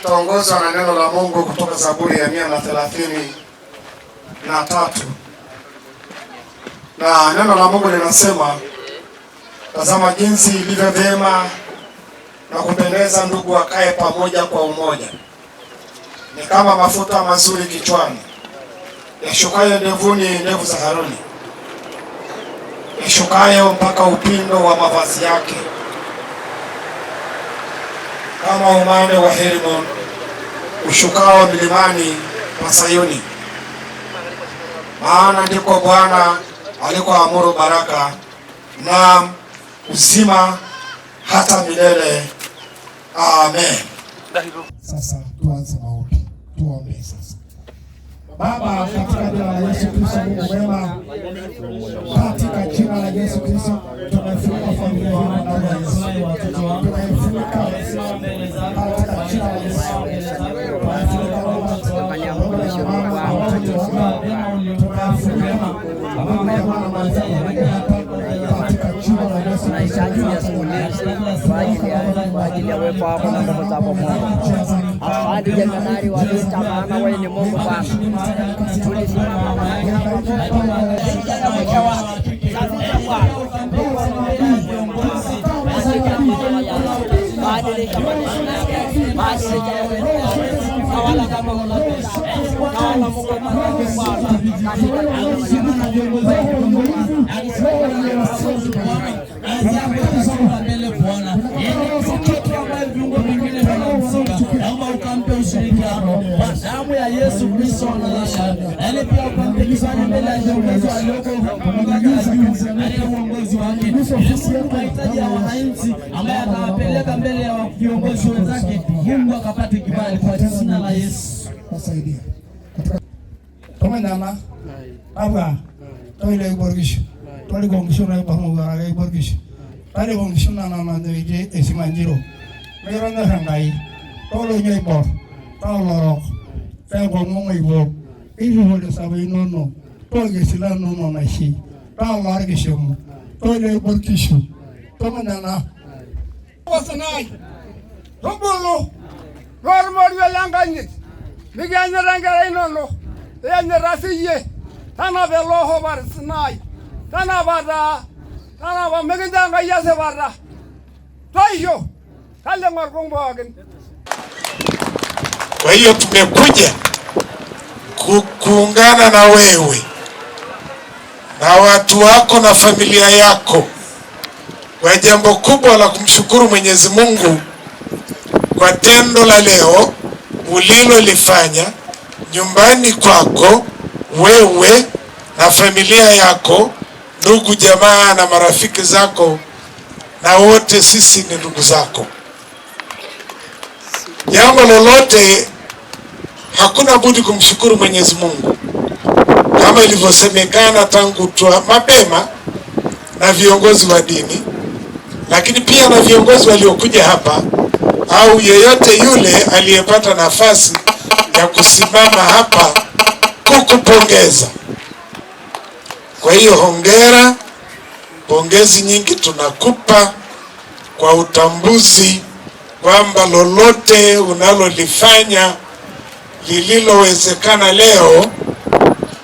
Taongozwa na neno la Mungu kutoka Zaburi ya 133. Na neno la Mungu linasema, tazama jinsi ilivyo vyema na kupendeza ndugu wakae pamoja kwa umoja. Ni kama mafuta mazuri kichwani, yashukayo ndevuni ndevu za Haruni, yashukayo mpaka upindo wa mavazi yake, kama umande wa Hermon ushukao milimani pa Sayuni. Maana ndiko Bwana alikoamuru baraka na uzima hata milele. Amen. Sasa tuanze maombi. Tuombe sasa. Baba, katika jina la Yesu Kristo, Mungu mwema, katika jina la Yesu Kristo tunafunga familia hii na watoto wako, tunafunga katika jina la Yesu, tunafunga wafanya mwisho wa watoto wako, tunafunga katika jina la Yesu kwa ajili ya uwepo wako na nguvu zako Mungu. Asante jemadari wa vita, maana wewe ni Mungu Bwana. Naomba ukampe ushirikiano kwa damu ya Yesu Kristo analisha. Ele pia ukampe kibali mbele ya viongozi walioko katika uongozi wake. Mahitaji ya wananchi ambaye atawapeleka mbele ya viongozi wenzake, Mungu akapate kibali kwa jina la Yesu. Wasaidia. Tomandana. Aba. Toile borgisho. Tole gongisho na bamuga ga borgisho. Tale gongisho na ndio esimanjiro. Merona hangai. Tolo nyai bor, tolo fego ngomai bo, ibu hole sabai nono, toge sila nono nashi, tolo argishomu, tolo borkishu, tolo nana. Wasanai, robolo, romori welanganyit, miganya rangara nono, yanya rasiye, tana veloho barsinai, tana bada megenda yase bada, toyo, kale ngorgongo agin. Kwa hiyo tumekuja kuungana na wewe na watu wako na familia yako kwa jambo kubwa la kumshukuru Mwenyezi Mungu kwa tendo la leo ulilolifanya nyumbani kwako wewe na familia yako, ndugu jamaa na marafiki zako, na wote sisi ni ndugu zako. Jambo lolote hakuna budi kumshukuru Mwenyezi Mungu, kama ilivyosemekana tangu mapema na viongozi wa dini, lakini pia na viongozi waliokuja hapa au yeyote yule aliyepata nafasi ya kusimama hapa kukupongeza. Kwa hiyo hongera, pongezi nyingi tunakupa kwa utambuzi kwamba lolote unalolifanya lililowezekana leo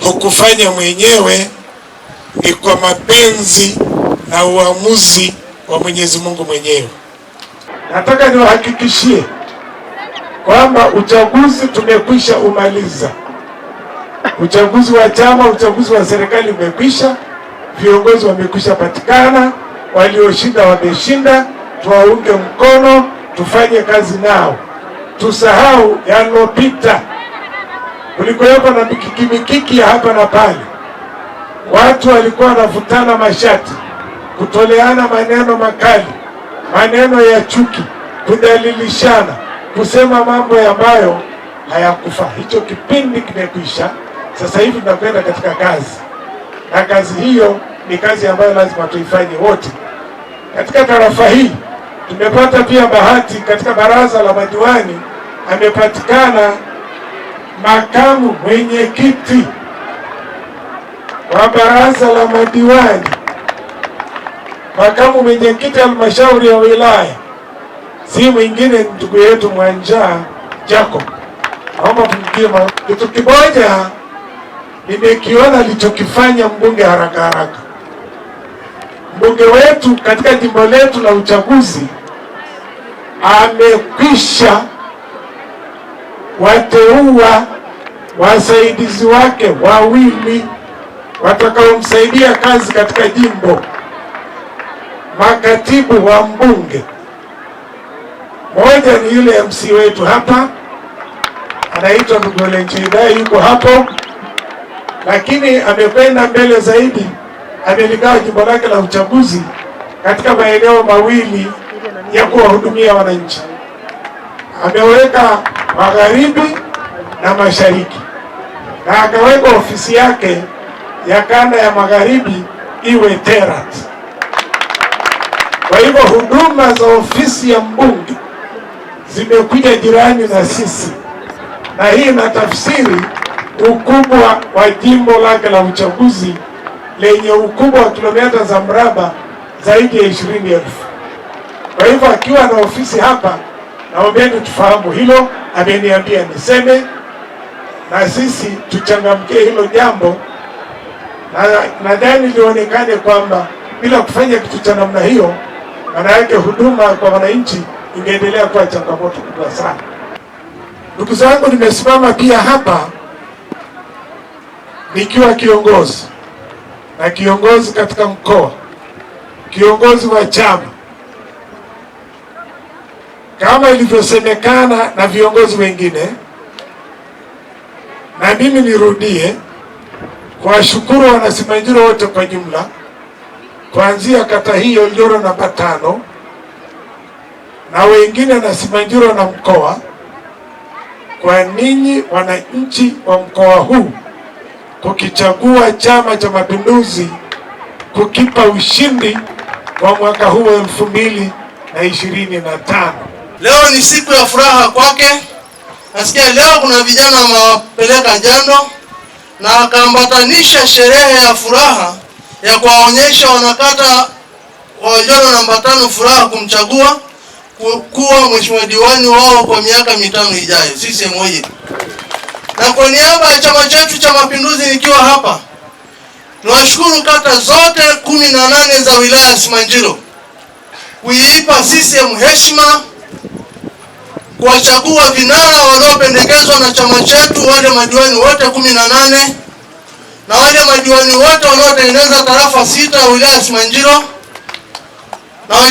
hukufanya mwenyewe, ni kwa mapenzi na uamuzi wa Mwenyezi Mungu mwenyewe. Nataka niwahakikishie kwamba uchaguzi tumekwisha umaliza. Uchaguzi wa chama, uchaguzi wa serikali umekwisha, viongozi wamekwisha patikana, walioshinda wameshinda, tuwaunge mkono, tufanye kazi nao, tusahau yalopita. Kulikuwepo na mikiki ya hapa na pale, watu walikuwa wanavutana mashati, kutoleana maneno makali, maneno ya chuki, kudhalilishana, kusema mambo ambayo hayakufaa. Hicho kipindi kimekwisha. Sasa hivi tunakwenda katika kazi, na kazi hiyo ni kazi ambayo lazima tuifanye wote. Katika tarafa hii tumepata pia bahati, katika baraza la madiwani amepatikana makamu mwenyekiti wa baraza la madiwani, makamu mwenyekiti halmashauri ya wilaya, si mwingine ndugu yetu Mwanja Jacob. Naomba tumpigie kitu kimoja nimekiona alichokifanya mbunge haraka haraka. Mbunge wetu katika jimbo letu la uchaguzi amekwisha wateua wasaidizi wake wawili watakaomsaidia kazi katika jimbo, makatibu wa mbunge. Moja ni yule MC wetu hapa anaitwa ndugu Lenchidai, yuko hapo, lakini amekwenda mbele zaidi, ameligawa jimbo lake la uchaguzi katika maeneo mawili ya kuwahudumia wananchi. Ameweka magharibi na mashariki, na akaweka ofisi yake ya kanda ya magharibi iwe Terrat. Kwa hivyo huduma za ofisi ya mbunge zimekuja jirani na sisi, na hii inatafsiri ukubwa wa jimbo lake la uchaguzi lenye ukubwa wa kilomita za mraba zaidi ya 20,000. Kwa hivyo akiwa na ofisi hapa, naombeni tufahamu hilo, ameniambia niseme, na sisi tuchangamkie hilo jambo, na nadhani lionekane kwamba bila kufanya kitu cha namna hiyo, maana yake huduma kwa wananchi ingeendelea kuwa changamoto kubwa sana. Ndugu zangu, nimesimama pia hapa nikiwa kiongozi, na kiongozi katika mkoa, kiongozi wa chama, kama ilivyosemekana na viongozi wengine, na mimi nirudie kuwashukuru wanasimanjiro wote kwa jumla, kuanzia kata hii Oljoro namba 5 na wengine na Simanjiro na mkoa, kwa ninyi wananchi wa mkoa huu kukichagua Chama cha Mapinduzi kukipa ushindi kwa mwaka huu 2025. Leo ni siku ya furaha kwake. Nasikia leo kuna vijana wamewapeleka jando na akaambatanisha sherehe ya furaha ya kuwaonyesha wanakata wa Oljoro namba 5 furaha kumchagua kuwa mheshimiwa diwani wao kwa miaka 5 ijayo. Sisi moja. Na kwa niaba ya chama chetu cha Mapinduzi nikiwa hapa, tunashukuru kata zote 18 za wilaya ya Simanjiro kuipa CCM heshima kuwachagua vinara waliopendekezwa na chama chetu, wale madiwani wote 18 na wale madiwani wote wanaotengeneza tarafa 6 ya wilaya ya Simanjiro, na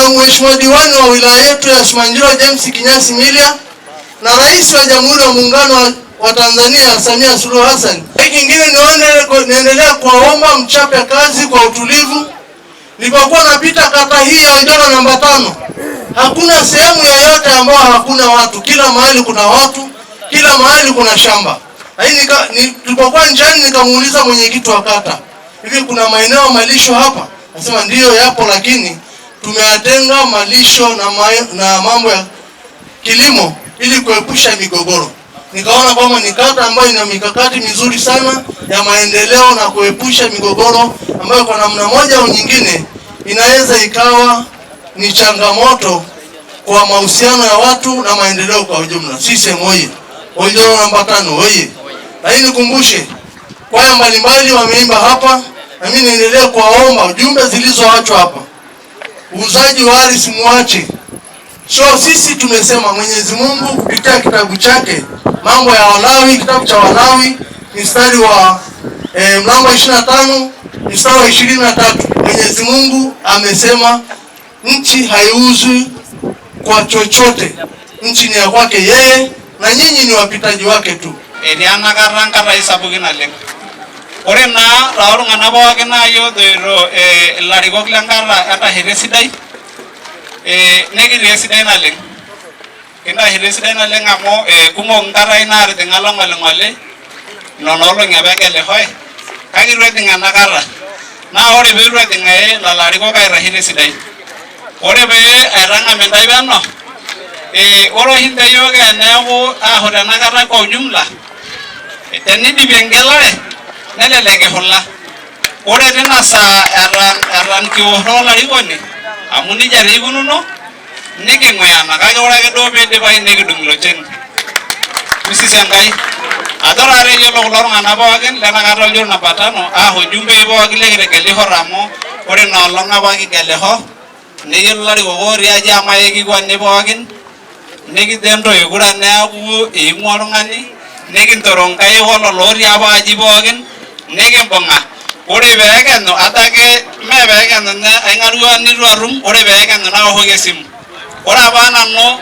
mheshimiwa diwani wa wilaya yetu ya Simanjiro James Kinyasi Milia, na rais wa Jamhuri ya Muungano wa Tanzania Samia Suluhu Hassan. Kingine niendelea kuwaomba mchape kazi kwa utulivu. Nilipokuwa napita kata hii ya Oljoro namba 5, hakuna sehemu yoyote ambayo hakuna watu. Kila mahali kuna watu, kila mahali kuna shamba. Nilipokuwa njiani nikamuuliza mwenyekiti wa kata, hivi kuna maeneo malisho hapa? Nasema ndiyo yapo, lakini tumeyatenga malisho na mambo ya kilimo ili kuepusha migogoro. Nikaona kwamba ni kata ambayo ina mikakati mizuri sana ya maendeleo na kuepusha migogoro ambayo kwa namna moja au nyingine inaweza ikawa ni changamoto kwa mahusiano ya watu na maendeleo kwa ujumla. Sisi moja Oljoro namba 5 oye. Lakini nikumbushe kwaya mbalimbali wameimba hapa, na mimi niendelee kuwaomba jumbe zilizoachwa hapa. Uuzaji wa ardhi simuache. Sisi tumesema Mwenyezi Mungu kupitia kitabu chake Mambo ya Walawi, kitabu cha Walawi mstari wa mlango 25 mstari wa 23, Mwenyezi Mungu amesema nchi haiuzwi kwa chochote. Nchi ni ya kwake yeye na nyinyi ni wapitaji wake tu. Eliana karanga raisa bugina leng. Ore na rauru ngana pooki nayo doiro larikok lenkata etahete sidai. Nekitii sidai naleng. Kitahete sidai naleng amu kumok nkatai naatijing'a long'oling'oli nonolong'i apa egelehoi. Kake itu ejing enakata. Naa ore pee itu ejing lelo larikok aitasheyie sidai. Ore pee aitang'am intae peno, ore oshi ntae yiok eneeku aahot enakata kwa ujumla, tenidipi engelare nelelek ihula. Ore tina saa eton kiworro olarikoni, amu nija taa ikununo, niking'uyana kake ore ake duo piidipayu nikidung ilo cheni. Mrs. Enkai, adorare yiolo kulo tung'anak pookin lenakata oljo namba 5 ujumbe pookin lekitegeli hor amu ore inoolong' apa kigeliho neyiolo ilarikok otii aji amae kikwanni pookin nikijo entoki kura neaku eimua oltung'ani nikintoro nkaik ololo otii apa aji pookin nikimbung'a. Ore peekenyu adake mee peekenyu aing'arua nitu atum, ore peekenyu naoshoki esimu. Ore apa nanu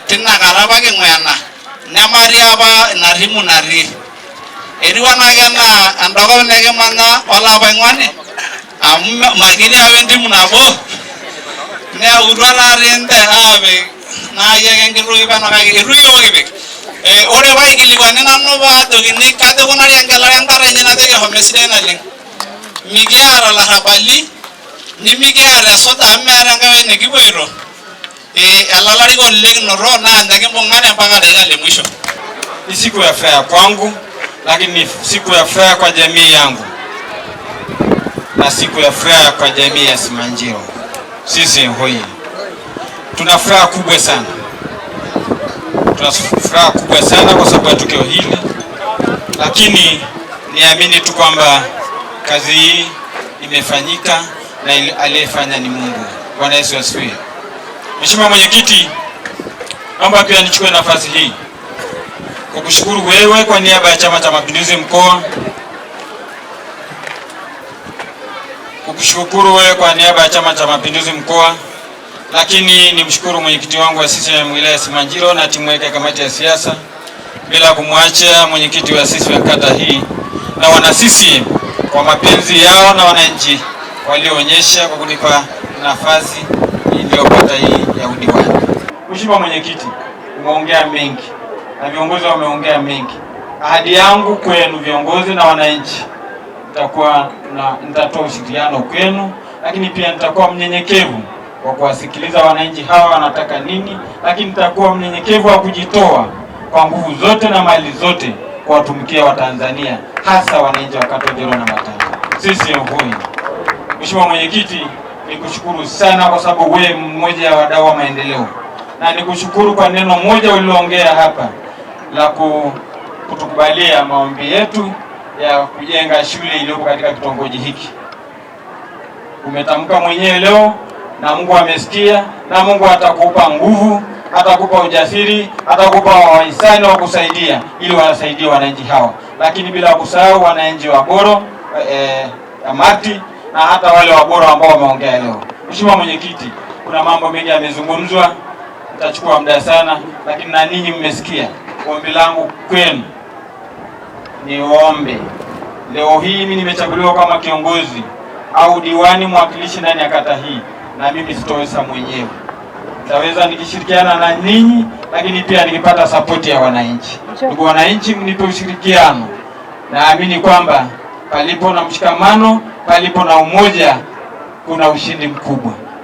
tinakata apa king'uyana nematii apa ina timu natii. Etiu enake enaa endakop nekimanya olapaing'oni amu makitii apa entimu nabo neutua taatoi nte aapik naai ake enkiti peno kake eitu iyiok kipik. Ore paikilikuani nanu paajokini kaji ikunari engelare enkata inyi najoki eshomo esidai naleng'. Mikiata larrabali nimikiata esuja amu meeta enkae wueji nekipuoito. Ele olarikoni likinoto naa ninye kimbung'are mpaka dakika le mwisho. Ni siku ya furaha kwangu, lakini ni siku ya furaha kwa jamii yangu na siku ya furaha kwa jamii ya Simanjiro. Sisi hoi tuna furaha kubwa sana, kwa sababu ya tukio hili, lakini niamini tu kwamba kazi hii imefanyika na aliyefanya ni Mungu. Bwana Yesu asifiwe. Mheshimiwa Mwenyekiti, naomba pia nichukue nafasi hii kukushukuru wewe kwa niaba ya Chama cha Mapinduzi mkoa, lakini nimshukuru mwenyekiti wangu wa CCM wilaya Simanjiro na timu yake kamati ya siasa, bila kumwacha mwenyekiti wa CCM wa kata hii na wana CCM kwa mapenzi yao na wananchi walioonyesha kwa kunipa nafasi iliyopata hii ya udiwani. Mheshimiwa Mwenyekiti, umeongea mengi na viongozi wameongea mengi. Ahadi yangu kwenu viongozi na wananchi, nitatoa ushirikiano kwenu, lakini pia nitakuwa mnyenyekevu kwa kuwasikiliza wananchi hawa wanataka nini, lakini nitakuwa mnyenyekevu wa kujitoa kwa nguvu zote na mali zote kuwatumikia Watanzania, hasa wananchi wa kata Njoro namba 5. Sisi hoi. Mheshimiwa Mwenyekiti, nikushukuru sana kwa sababu wewe mmoja wa wadau wa maendeleo, na nikushukuru kwa neno moja uliloongea hapa la kutukubalia maombi yetu ya kujenga shule iliyopo katika kitongoji hiki. Umetamka mwenyewe leo na Mungu amesikia, na Mungu atakupa nguvu, atakupa ujasiri, atakupa wahisani wa kusaidia ili wasaidie wananchi hawa, lakini bila kusahau wananchi wa Boro, Amati na hata wale wa Boro ambao wameongea leo. Mheshimiwa Mwenyekiti, kuna mambo mengi yamezungumzwa, nitachukua muda sana, lakini na ninyi mmesikia. Ombi langu kwenu niombe, leo hii mimi nimechaguliwa kama kiongozi au diwani mwakilishi ndani ya kata hii, na mimi sitoweza mwenyewe. Nitaweza nikishirikiana na ninyi, lakini pia nikipata support ya wananchi. Ndugu wananchi, mnipe ushirikiano. Naamini kwamba palipo na mshikamano, palipo na umoja, kuna ushindi mkubwa.